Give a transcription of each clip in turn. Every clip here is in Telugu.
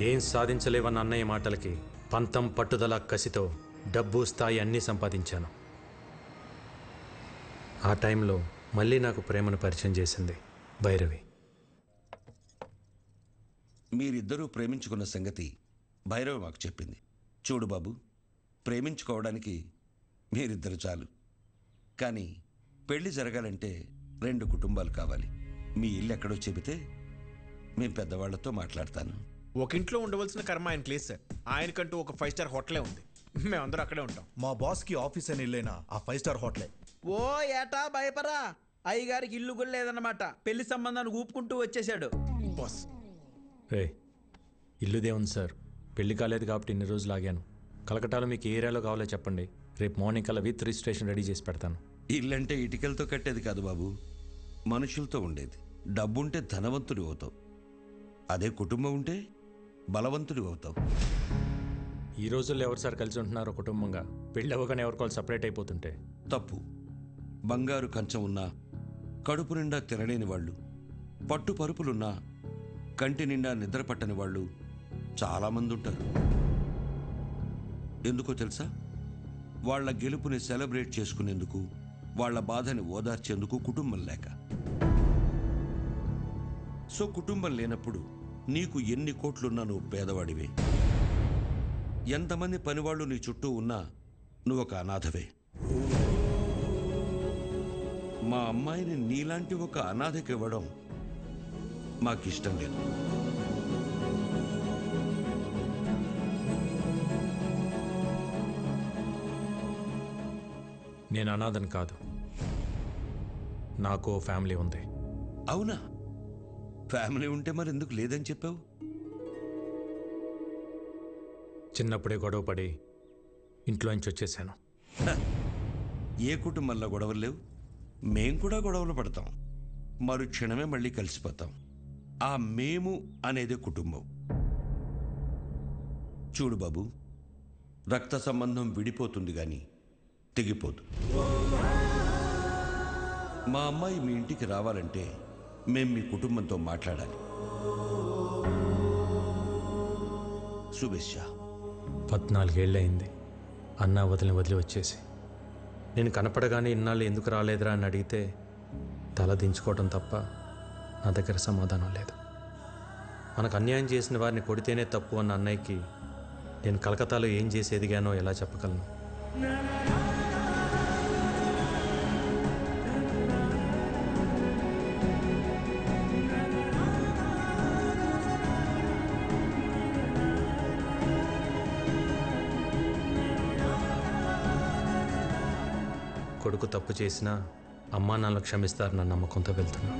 ఏం సాధించలేవన్న అన్నయ్య మాటలకి పంతం పట్టుదల కసితో డబ్బు స్థాయి అన్నీ సంపాదించాను. ఆ టైంలో మళ్ళీ నాకు ప్రేమను పరిచయం చేసింది భైరవి. మీరిద్దరూ ప్రేమించుకున్న సంగతి భైరవి మాకు చెప్పింది. చూడు బాబు, ప్రేమించుకోవడానికి మీరిద్దరు చాలు, కానీ పెళ్లి జరగాలంటే 2 కుటుంబాలు కావాలి. మీ ఇల్లు ఎక్కడో చెబితే మేము పెద్దవాళ్లతో మాట్లాడతాను. ఒక ఇంట్లో ఉండవలసిన కర్మ ఆయనకి లేదు సార్. ఆయనకంటూ ఒక 5 స్టార్ హోటలే ఉంది. మేమందరూ అక్కడే ఉంటాం. మా బాస్కి ఆఫీస్ అని ఇల్లేనా ఆ 5 స్టార్ హోటలే. ఓ ఏటా భయపరా, అయ్యగారికి ఇల్లు కూడా లేదన్నమాట. పెళ్లి సంబంధాన్ని ఊపుకుంటూ వచ్చేసాడు. బాస్ రే, ఇల్లుదే ఉంది సార్. పెళ్లి కాలేదు కాబట్టి ఇన్ని రోజులు ఆగాను. కలకటాలో మీకు ఏ ఏరియాలో కావాలో చెప్పండి. రేపు మార్నింగ్ కల్లా విత్ రిజిస్ట్రేషన్ రెడీ చేసి పెడతాను. ఇల్లంటే ఇటుకలతో కట్టేది కాదు బాబు, మనుషులతో ఉండేది. డబ్బుంటే ధనవంతుడి అవుతావు, అదే కుటుంబం ఉంటే బలవంతుడి అవుతావు. ఈ రోజుల్లో ఎవరు సార్ కలిసి ఉంటున్నారో కుటుంబంగా? పెళ్ళి అవ్వగానే ఎవరికోవాలి సపరేట్ అయిపోతుంటే తప్పు. బంగారు కంచం ఉన్నా కడుపు నిండా తినలేని వాళ్ళు, పట్టు పరుపులున్నా కంటి నిండా నిద్ర పట్టని వాళ్ళు చాలామంది ఉంటారు. ఎందుకో తెలుసా? వాళ్ళ గెలుపుని సెలబ్రేట్ చేసుకునేందుకు, వాళ్ళ బాధని ఓదార్చేందుకు కుటుంబం లేక. సో కుటుంబం లేనప్పుడు నీకు ఎన్ని కోట్లున్నా నువ్వు పేదవాడివే. ఎంతమంది పనివాళ్ళు నీ చుట్టూ ఉన్నా నువ్వు ఒక అనాథవే. మా అమ్మాయిని నీలాంటి ఒక అనాథకి ఇవ్వడం మాకిష్టం లేదు. నేను అనాథని కాదు, నాకు ఫ్యామిలీ ఉంది. అవునా? ఫ్యామిలీ ఉంటే మరి ఎందుకు లేదని చెప్పావు? చిన్నప్పుడే గొడవ పడి ఇంట్లోంచి వచ్చేసాను. ఏ కుటుంబంలో గొడవలు లేవు? మేం కూడా గొడవలు పడతాం, మరుక్షణమే మళ్ళీ కలిసిపోతాం. ఆ మేము అనేదే కుటుంబం. చూడు బాబు, రక్త సంబంధం విడిపోతుంది కానీ తెగిపోదు. మా అమ్మాయి మీ ఇంటికి రావాలంటే మేం మీ కుటుంబంతో మాట్లాడాలి. శుభేచ్ఛ. 14 ఏళ్ళయింది అన్న వదిలి వచ్చేసి. నేను కనపడగానే ఇన్నాళ్ళు ఎందుకు రాలేదురా అని అడిగితే తల దించుకోవటం తప్ప నా దగ్గర సమాధానం లేదు. మనకు అన్యాయం చేసిన వారిని కొడితేనే తప్పు అన్న అన్నయ్యకి నేను కలకత్తాలో ఏం చేసి ఎదిగానో ఎలా చెప్పగలను? కొడుకు తప్పు చేసినా అమ్మా నాన్నలు క్షమిస్తారన్న నమ్మకంతో వెళ్తున్నా.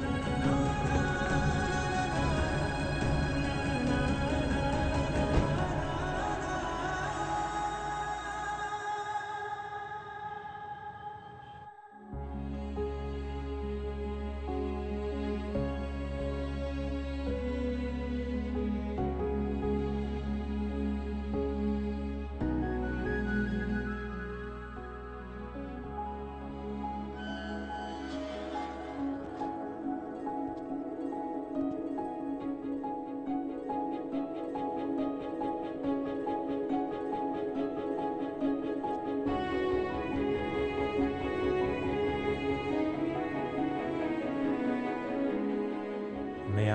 అన్నయ్య,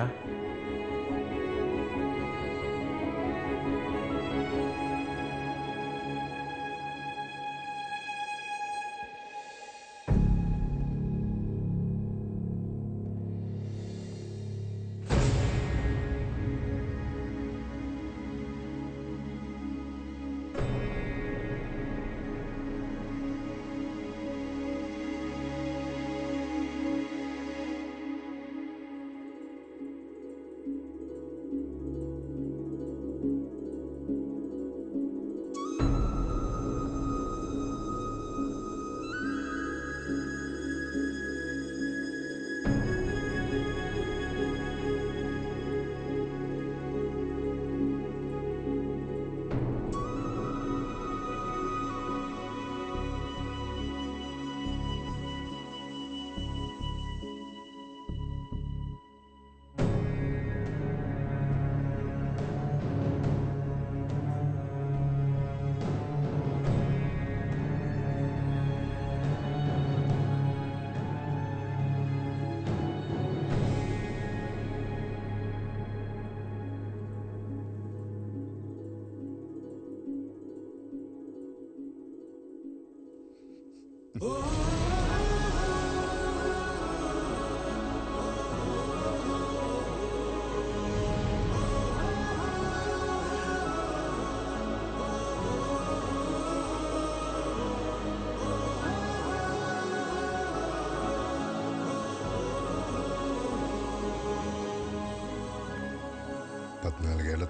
పద్నాలుగేళ్ల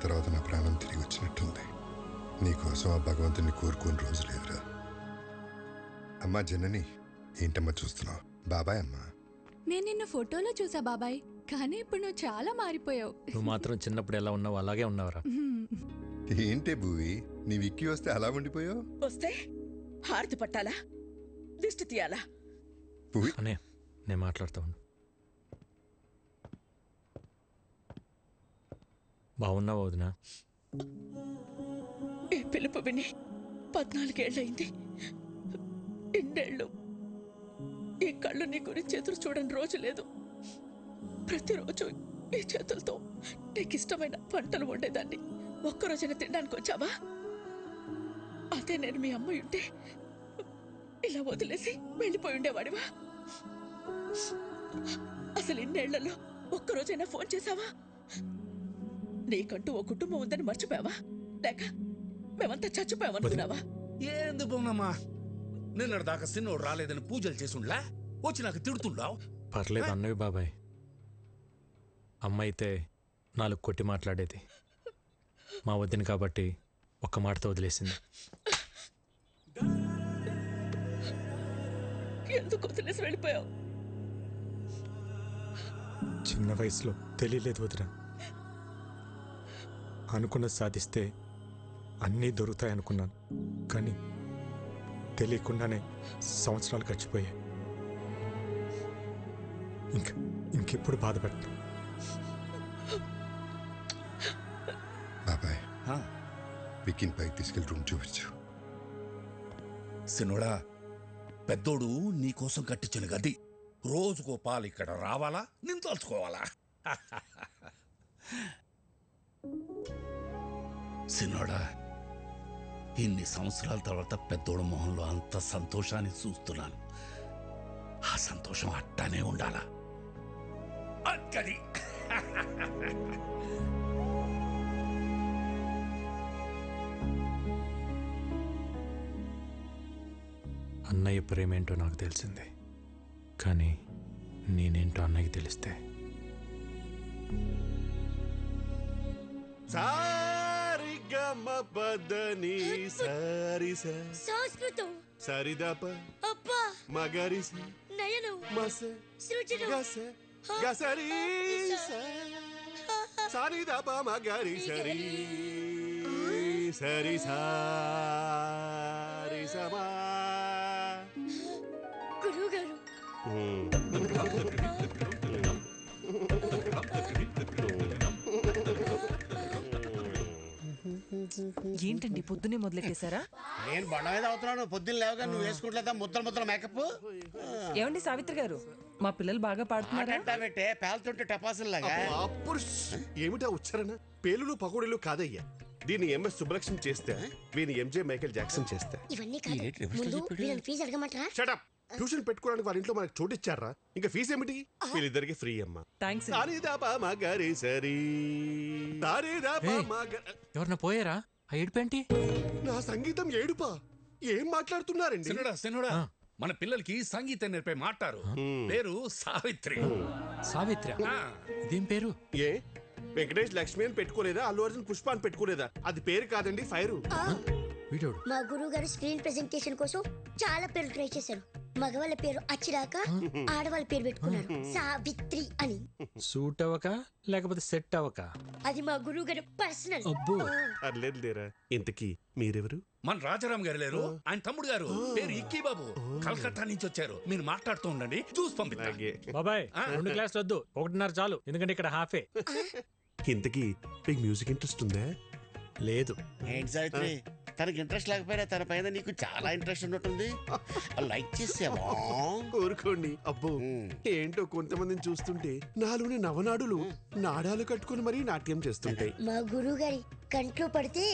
తర్వాత నా ప్రాణం తిరిగి వచ్చినట్టుంది. నీకోసం ఆ భగవంతుని కోరుకోని రోజు లేదురా. అమ్మా జనని, ఏంటమ్మా చూస్తున్నావు? బాబాయ్ అమ్మా. నేను నిన్ను ఫోటోలో చూసా బాబాయ్, కానీ ఇప్పుడు నువ్వు చాలా మారిపోయావు. నువ్వు మాత్రం చిన్నప్పుడు ఎలా ఉన్నావు అలాగే ఉన్నావురా. ఏంటే భూవి, నీ విక్కీ వస్తే అలా ఉండిపోయావు? వస్తే హారతి పట్టాలా, దిష్టి తీయాలా? భూవి అనే నేను మాట్లాడుతూ ఉండు. బాగున్నావు వదినా? ఈ పిలుపు విని 14 ఏళ్ళయింది. ఇన్నేళ్ళు ఈ కళ్ళు నీ గురించి ఎదురు చూడని రోజు లేదు. ప్రతిరోజు ఈ చేతులతో నీకు ఇష్టమైన వంటలు వండేదాన్ని. ఒక్కరోజైనా తినడానికి వచ్చావా? అదే నేను మీ అమ్మ ఉంటే ఇలా వదిలేసి వెళ్ళిపోయి ఉండేవాడివా? అసలు ఇన్నేళ్లలో ఒక్కరోజైనా ఫోన్ చేశావా? నీకంటూ ఓ కుటుంబం ఉందని మర్చిపోయావా? లేక మేమంతా చచ్చిపోయామనుకున్నావా? ఏంది బొమ్మమ్మా, నిన్నటి దాకా సిన్నోడు రాలేదని పూజలు చేసుండ్లా వచ్చి నాకు తిడుతుండావు. పర్లేదు అన్నవి బాబాయ్. అమ్మ అయితే 4 కొట్టి మాట్లాడేది. మా వదిన కాబట్టి ఒక్క మాటతో వదిలేసింది. ఎందుకు వదిలేసి వెళ్ళిపోయావు? చిన్న వయసులో తెలియలేదు వదిన. అనుకున్నది సాధిస్తే అన్నీ దొరుకుతాయి అనుకున్నాను, కానీ తెలియకుండానే సంవత్సరాలు గడిచిపోయాయి. ఇంకెప్పుడు బాధపడతాను. బాబాయ్, విక్కీని పైకి తీసుకెళ్ళి రూమ్ చూపించు. సిన్నోడా, పెద్దోడు నీకోసం కట్టించిన గది. రోజుకో పాలు ఇక్కడ రావాలా, నేను తలుచుకోవాలా? సిన్నోడా, ఇన్ని సంవత్సరాల తర్వాత పెద్దోడు మొహంలో అంత సంతోషాన్ని చూస్తున్నాను. ఆ సంతోషం అట్టానే ఉండాలా? అక్కడి అన్నయ్య ప్రేమేంటో నాకు తెలిసింది, కానీ నేనేంటో అన్నయ్యకి తెలిస్తే సంస్కృతం సరిదప అబ్బా మగరిస నయనం మస సృజనం గస గసరి సరిదప మగరి సరి సరి సారి సమా. గురువు గారు ఏంటండి పొద్దునే మొదలెట్టేశారా? నేను బండ మీద అవుతున్నాను. పొద్దున్న లేవగా నువ్వు వేసుకుంటలేదా ముద్దల మేకప్? ఏమండి సావిత్రి గారు, మా పిల్లలు బాగా పాడుతున్నారా? పెట్టే పేలుతుంటే టపాసుల్లాగా. ఏమిటా ఉచ్చారణ? పేలులు పకోడీలు కాదయ్యా. దీన్ని ఎంఎస్ సుబ్బలక్ష్మి చేస్తే, వీని ఎంజే మైకేల్ జాక్సన్ చేస్తే. ఇవన్నీ కాదు, ముందు వీళ్ళని ఫీజు అడగమంటారా? షటప్. ట్యూషన్ పెట్టుకోవడానికి వాళ్ళ ఇంట్లో మనకు చోటు ఇచ్చారా? ఇంకా ఫీజు ఏమిటి? వీళ్ళిద్దరికి ఫ్రీ అమ్మా. థ్యాంక్స్. ఎవరన్నా పోయారా? ఆ ఏడుపేంటి? నా సంగీతం ఏడుపా? ఏం మాట్లాడుతున్నారండి? సిన్నోడా, మన పిల్లలకి సంగీతం నేర్పే మాటారు. పేరు సావిత్రి. సావిత్రి? ఇదేం పేరు? ఏ వెంకటేష్ లక్ష్మి అని పెట్టుకోలేదా? అల్లు అర్జున్ పుష్ప అని పెట్టుకోలేదా? అది పేరు కాదండి, ఫైరు. వీడోడు మా గురువు గారు స్క్రీన్ ప్రెజెంటేషన్ కోసం చాలా పేర్లు ట్రై చేశారు. మగవాళ్ళ పేరు అచ్చిరాక ఆడవాళ్ళ పేరు పెట్టుకున్నారు సావిత్రి అని. సూట్ అవ్వక లేకపోతే సెట్ అవ్వక? అది మా గురువు గారు పర్సనల్. అర్లేదు లేరా. ఇంతకీ మీరెవరు? మన రాజారాం గారు లేరు, ఆయన తమ్ముడు గారు. పేరు ఇక్కీ బాబు. కలకత్తా నుంచి వచ్చారు. మీరు మాట్లాడుతూ ఉండండి, చూసి పంపిస్తా. బాబాయ్ 2 గ్లాసులు వద్దు, 1.5 చాలు, ఎందుకంటే ఇక్కడ హాఫే. ఇంతకీ మీకు మ్యూజిక్ ఇంట్రెస్ట్ ఉందా? లేదు. ఏంటి సావిత్రి, తనకి ఇంట్రెస్ట్ లేకపోయినా తన పైన నీకు చాలా ఇంట్రెస్ట్ ఉన్నట్టుంది. లైక్ చేసావా? కోరుకోండి. అబ్బో ఏంటో కొంతమందిని చూస్తుంటే నాలోని నవనాడులు నాడాలు కట్టుకుని మరీ నాట్యం చేస్తుంటాయి. మా గురువు గారి కంట్లో పడితే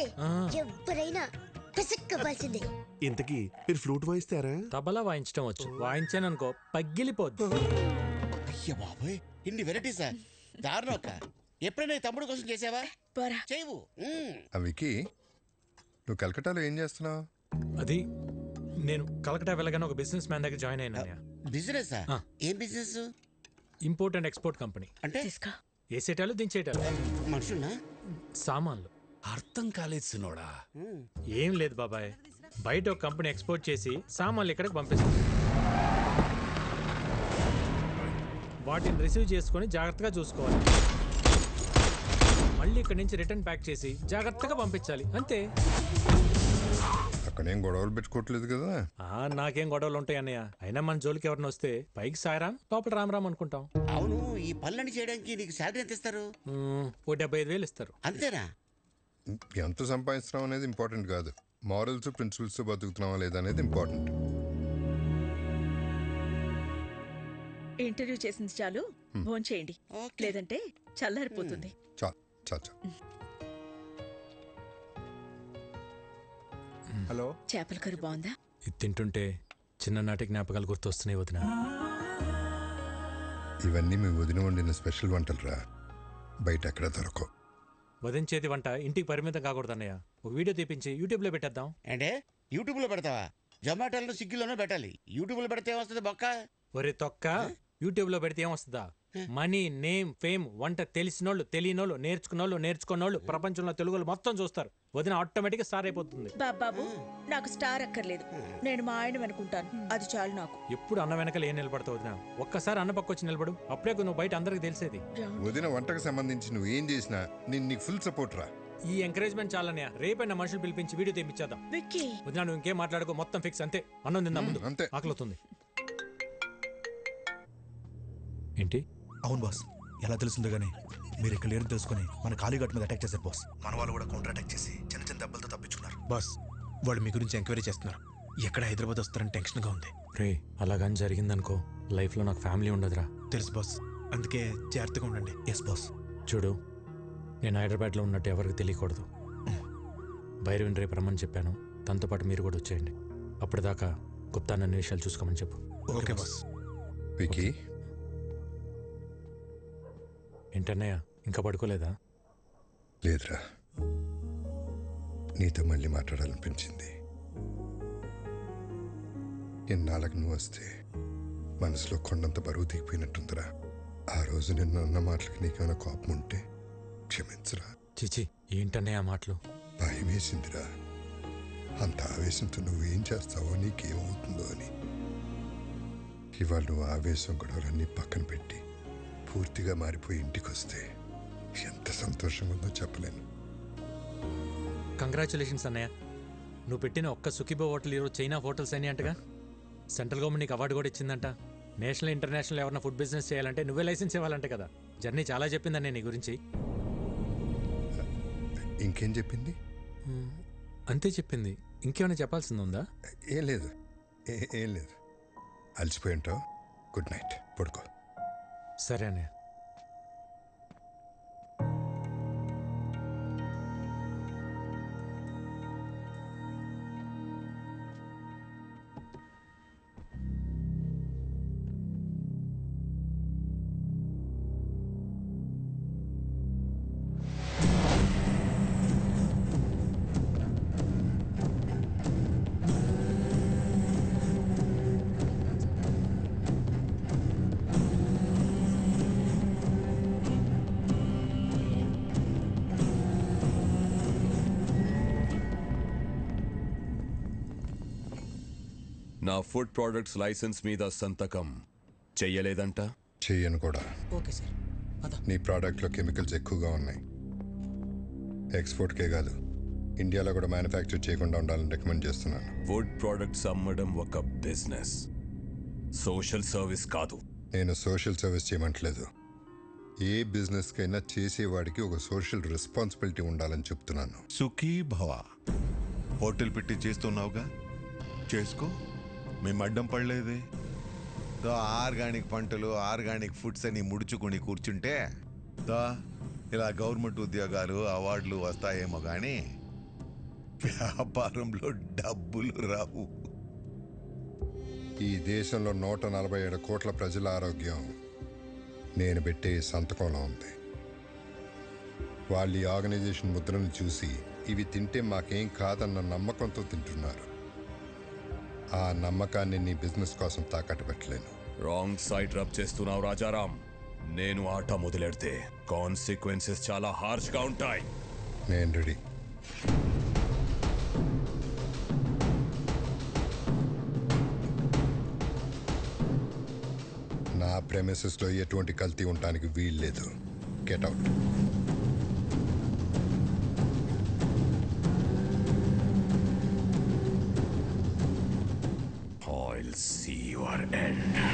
ఎవరైనా పిసక్కవ్వాల్సిందే. ఇంతకీ మీరు ఫ్లూట్ వాయిస్తారా? తబలా వాయించడం వచ్చు, వాయించాననుకో పగిలిపోద్దు. అయ్య బాబోయ్, ఇన్ని వెరైటీసా? దారుణం అక్క. ఎప్పుడైనా ఈ తమ్ముడు కోసం చేసావా? చేయవు. వికీ, నువ్వు కలకటాలో ఏం చేస్తున్నావు? అది నేను కలకటా వెళ్ళగానే ఒక బిజినెస్ మ్యాన్ దగ్గర జాయిన్ అయినా. బిజినెస్? ఏం business? Import and export company. అంటే వేసేటాలు దించేటాలు. మనుషుల్నా? సామాన్లు. అర్థం కాలేదు సినోడా. ఏం లేదు బాబాయ్, బయట ఒక కంపెనీ ఎక్స్పోర్ట్ చేసి సామాన్లు ఇక్కడికి పంపిస్తుంది. వాటిని రిసీవ్ చేసుకొని జాగ్రత్తగా చూసుకోవాలి. మళ్ళీ ఇక్కడి నుంచి రిటర్న్ ప్యాక్ చేసి జాగ్రత్తగా పంపించాలి, అంతే. అక్కడేం గొడవలు పెట్టుకోవట్లేదు కదా? నాకేం గొడవలు ఉంటాయి అన్నయ్య. అయినా మన జోలికి ఎవరిని వస్తే పైకి సాయరాం, లోపల రామ్ అనుకుంటాం. అవును, ఈ పనులన్నీ చేయడానికి నీకు శాలరీ ఎంత ఇస్తారు? ఓ 75,000 ఇస్తారు. అంతేనా? ఎంత సంపాదిస్తున్నాం అనేది ఇంపార్టెంట్ కాదు, మారల్స్ ప్రిన్సిపల్స్ బతుకుతున్నావా లేదా అనేది ఇంపార్టెంట్. ఇంటర్వ్యూ చేసింది చాలు, ఫోన్ చేయండి, లేదంటే చల్లారిపోతుంది. హలో, చేపల కర్రీ బాగుందా? ఇది తింటుంటే చిన్ననాటి జ్ఞాపకాలు గుర్తొస్తున్నాయి వదిన. ఇవన్నీ మీ వదిన వండిన స్పెషల్ వంటలు రా, బయట ఎక్కడ దొరకవు. వదించేది వంట ఇంటికి పరిమితం కాకూడదు అన్నయ్య. ఒక వీడియో తీపించి యూట్యూబ్లో పెట్టేద్దాం. అంటే యూట్యూబ్లో పెడతావా? జొమాటోలో స్విగ్గీలోనూ పెట్టాలి. యూట్యూబ్లో పెడితే ఏమొస్తుంది బొక్క? ఒరే తొక్క, యూట్యూబ్లో పెడితే ఏమొస్తుందా? మనీ, నేమ్, ఫేమ్, వంట తెలిసినోళ్ళు, తెలియనోళ్ళు, నేర్చుకున్నోళ్ళు ప్రపంచంలో తెలుగులు మొత్తం చూస్తారు. వదిన ఆటోమేటిక్గా స్టార్ అయిపోతుంది. బాబు, నాకు స్టార్ అక్కర్లేదు, నేను మా ఆయన అనుకుంటాను, అది చాలు నాకు. ఎప్పుడు అన్న వెనకాల ఏం నిలబడతావు వదిన? ఒక్కసారి అన్న పక్క వచ్చి నిలబడు, అప్పుడే నువ్వు బయట అందరికి తెలిసేది. వదిన వంటకు సంబంధించి నువ్వు ఏం చేసినా నేను నీకు ఫుల్ సపోర్ట్ రా. ఈ ఎంకరేజ్మెంట్ చాలన్నయ్య. రేపైనా మనుషులు పిలిపించి వీడియో తెప్పించేద్దాం. వదిన నువ్వు ఇంకేం మాట్లాడుకో, మొత్తం ఫిక్స్, అంతే. అన్నం తిందాం ముందు, అంతే. ఆకలితుంది. ఏంటి? అవును బాస్, ఎలా తెలుస్తుందో గానీ మీరు ఇక్కడ లేరు తెలుసుకుని మన కాళీఘాట్ మీద అటాక్ చేశారు బాస్. మన వాళ్ళు కూడా కౌంటర్ అటాక్ చేసి చిన్న చిన్న దెబ్బలతో తప్పించుకున్నారు. బాస్, వాళ్ళు మీ గురించి ఎంక్వైరీ చేస్తున్నారు. ఎక్కడ హైదరాబాద్ వస్తారని టెన్షన్గా ఉంది. రే, అలాగని జరిగిందనుకో లైఫ్లో నాకు ఫ్యామిలీ ఉండదురా. తెలుసు బాస్, అందుకే జాగ్రత్తగా ఉండండి. Yes boss. చూడు, నేను హైదరాబాద్లో ఉన్నట్టు ఎవరికి తెలియకూడదు. భైరవిని రేపు రమ్మని చెప్పాను, తనతో పాటు మీరు కూడా వచ్చేయండి. అప్పటిదాకా గుప్తా నన్ను విషయాలు చూసుకోమని చెప్పు. Okay boss. వికీ, ఏంటన్నయ్య, ఇంకా పడుకోలేదా? లేదురా, నీతో మళ్ళీ మాట్లాడాలనిపించింది. ఎన్నాళ్ళకు నువ్వు వస్తే మనసులో కొండంత బరువు దిగిపోయినట్టుందిరా. ఆ రోజు నిన్న అన్న మాటలకి నీకేమైనా కోపం ఉంటే క్షమించరా. చిచి, ఏంటన్నయ్య ఆ మాటలు? భయం వేసిందిరా, అంత ఆవేశంతో నువ్వేం చేస్తావో, నీకేమవుతుందో అని. ఇవాళ నువ్వు ఆవేశం గొడవలన్నీ పక్కన పెట్టి పూర్తిగా మారిపోయి ఇంటికి వస్తే ఎంత సంతోషంగా ఉందో చెప్పలేను. కంగ్రాచులేషన్స్ అన్నయ్య. నువ్వు పెట్టిన ఒక్క సుఖీబో హోటల్ ఈరోజు చైనా హోటల్స్ అని అంటగా. సెంట్రల్ గవర్నమెంట్ నీకు అవార్డు కూడా ఇచ్చిందంట. నేషనల్ ఇంటర్నేషనల్ ఎవరైనా ఫుడ్ బిజినెస్ చేయాలంటే నువ్వే లైసెన్స్ ఇవ్వాలంటే కదా. జర్నీ చాలా చెప్పిందన్నయ్య నీ గురించి. ఇంకేం చెప్పింది? అంతే చెప్పింది, ఇంకేమైనా చెప్పాల్సింది ఉందా? ఏం లేదు, ఏం లేదు. అలసిపోయి ఉంటావు. గుడ్ నైట్, పడుకో. సరే అన్నయ్య. నా ఫుడ్ ప్రొడక్ట్స్ లైసెన్స్ మీద సంతకం చెయ్యలేదంట? చెయ్యను కూడా. Okay sir. నీ ప్రోడక్ట్లో కెమికల్స్ ఎక్కువగా ఉన్నాయి. ఎక్స్పోర్ట్కే కాదు, ఇండియాలో కూడా మ్యానుఫ్యాక్చర్ చేయకుండా ఉండాలని రికమెండ్ చేస్తున్నాను. ఫుడ్ ప్రొడక్ట్స్ అమ్మడం ఒక బిజినెస్, సోషల్ సర్వీస్ కాదు. నేను సోషల్ సర్వీస్ చేయమంటలేదు. ఏ బిజినెస్కైనా చేసేవాడికి ఒక సోషల్ రెస్పాన్సిబిలిటీ ఉండాలని చెప్తున్నాను. సుఖీ భవ. హోటల్ పెట్టి చేస్తున్నావుగా, చేసుకో. మేము అడ్డం పడలేదే. ఆర్గానిక్ పంటలు, ఆర్గానిక్ ఫుడ్స్ అని ముడుచుకొని కూర్చుంటే ఇలా గవర్నమెంట్ ఉద్యోగాలు, అవార్డులు వస్తాయేమో కానీ వ్యాపారంలో డబ్బులు రావు. ఈ దేశంలో 147 కోట్ల ప్రజల ఆరోగ్యం నేను పెట్టే సంతకంలో ఉంది. వాళ్ళు ఈ ఆర్గనైజేషన్ ముద్రను చూసి ఇవి తింటే మాకేం కాదన్న నమ్మకంతో తింటున్నారు. ఆ నమ్మకాన్ని నీ బిజినెస్ కోసం తాకట్టు పెట్టలేను. రాంగ్ సైడ్ రబ్ చేస్తున్నావు రాజారాం. నేను ఆట మొదలెడితే కాన్సిక్వెన్సెస్ చాలా హార్ష్గా ఉంటాయి. నేను రెడీ. నా ప్రెమిసెస్లో ఎటువంటి కల్తీ ఉండటానికి వీల్లేదు. Get out. I'll see your end.